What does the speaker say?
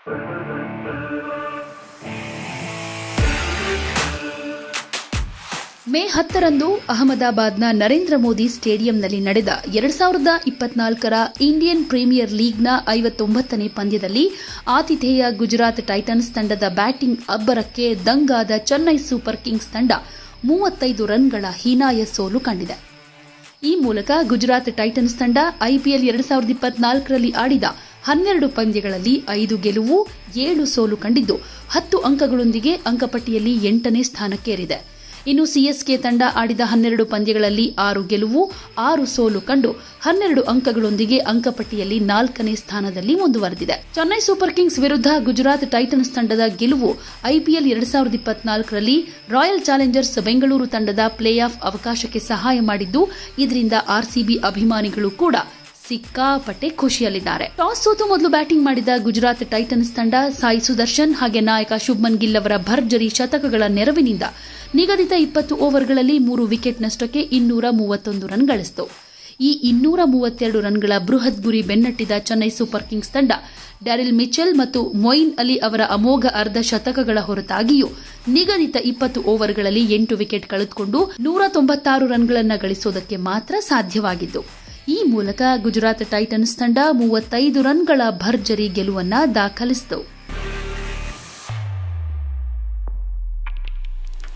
ಮೇ 10ರಂದು ಅಹಮದಾಬಾದ್ನ ನರೇಂದ್ರ ಮೋದಿ ಸ್ಟೇಡಿಯಂನಲ್ಲಿ ನಡೆದ 2024ರ Indian premier ಲೀಗ್ನ 59ನೇ ಪಂದ್ಯದಲ್ಲಿ ಆತಿಥೇಯ ಗುಜರಾತ್ ಟೈಟನ್ಸ್ ತಂಡದ ಬ್ಯಾಟಿಂಗ್ ಅಬ್ಬರಕ್ಕೆ ದಂಗಾದ ಚೆನ್ನೈ ಸೂಪರ್ ಕಿಂಗ್ಸ್ ತಂಡ 35 ರನ್ಗಳ ಹೀನಾಯ ಸೋಲು ಕಂಡಿದೆ. ಈ ಮೂಲಕ ಗುಜರಾತ್ ಟೈಟನ್ಸ್ ತಂಡ ಐಪಿಎಲ್ 2024ರಲ್ಲಿ ಆಡಿದ 12 ಪಂದ್ಯಗಳಲ್ಲಿ 5 ಗೆಲುವು 7 ಸೋಲು ಕಂಡಿದ್ದು 10 ಅಂಕಗಳೊಂದಿಗೆ ಅಂಕಪಟ್ಟಿಯಲ್ಲಿ 8ನೇ ಸ್ಥಾನಕ್ಕೇರಿದೆ. ಇನ್ನು ಸಿಎಸ್ಕೆ ತಂಡ ಆಡಿದ 12 ಪಂದ್ಯಗಳಲ್ಲಿ 6 ಗೆಲುವು 6 ಸೋಲು ಕಂಡು 12 ಅಂಕಗಳೊಂದಿಗೆ ಅಂಕಪಟ್ಟಿಯಲ್ಲಿ 4ನೇ ಸ್ಥಾನದಲ್ಲಿ ಮುಂದುವರೆದಿದೆ. ಚೆನ್ನೈ ಸೂಪರ್ ಕಿಂಗ್ಸ್ ವಿರುದ್ಧ ಗುಜರಾತ್ ಟೈಟನ್ಸ್ ತಂಡದ ಗೆಲುವು ಐಪಿಎಲ್ 2024ರಲ್ಲಿ ರಾಯಲ್ ಚಾಲೆಂಜರ್ಸ್ ಬೆಂಗಳೂರು ತಂಡದ ಪ್ಲೇ ಆಫ್ ಅವಕಾಶಕ್ಕೆ ಸಹಾಯ ಮಾಡಿದ್ದು, ಇದರಿಂದ ಆರ್ಸಿಬಿ ಅಭಿಮಾನಿಗಳು ಕೂಡ ಸಿಕ್ಕಾಪಟ್ಟೆ ಖುಷಿಯಲ್ಲಿದ್ದಾರೆ. ಟಾಸ್ ಸೋತು ಮೊದಲು ಬ್ಯಾಟಿಂಗ್ ಮಾಡಿದ ಗುಜರಾತ್ ಟೈಟನ್ಸ್ ತಂಡ ಸಾಯಿ ಸುದರ್ಶನ್ ಹಾಗೆ ನಾಯಕ ಶುಭ್ಮನ್ ಗಿಲ್ ಅವರ ಭರ್ಜರಿ ಶತಕಗಳ ನೆರವಿನಿಂದ ನಿಗದಿತ 20 ಓವರ್ಗಳಲ್ಲಿ 3 ವಿಕೆಟ್ ನಷ್ಟಕ್ಕೆ 231 ರನ್ ಗಳಿಸಿತು. ಈ 232 ರನ್ಗಳ ಬೃಹತ್ ಗುರಿ ಬೆನ್ನಟ್ಟಿದ ಚೆನ್ನೈ ಸೂಪರ್ ಕಿಂಗ್ಸ್ ತಂಡ ಡ್ಯಾರಿಲ್ ಮಿಚೆಲ್ ಮತ್ತು ಮೊಯಿನ್ ಅಲಿ ಅವರ ಅಮೋಘ ಅರ್ಧ ಶತಕಗಳ ಹೊರತಾಗಿಯೂ ನಿಗದಿತ 20 ಓವರ್ಗಳಲ್ಲಿ 8 ವಿಕೆಟ್ ಕಳೆದುಕೊಂಡು 196 ರನ್ಗಳನ್ನು ಗಳಿಸುವುದಕ್ಕೆ ಮಾತ್ರ ಸಾಧ್ಯವಾಗಿದ್ದು, ಈ ಮೂಲಕ ಗುಜರಾತ್ ಟೈಟನ್ಸ್ ತಂಡ 35 ರನ್ಗಳ ಭರ್ಜರಿ ಗೆಲುವನ್ನು ದಾಖಲಿಸಿತು.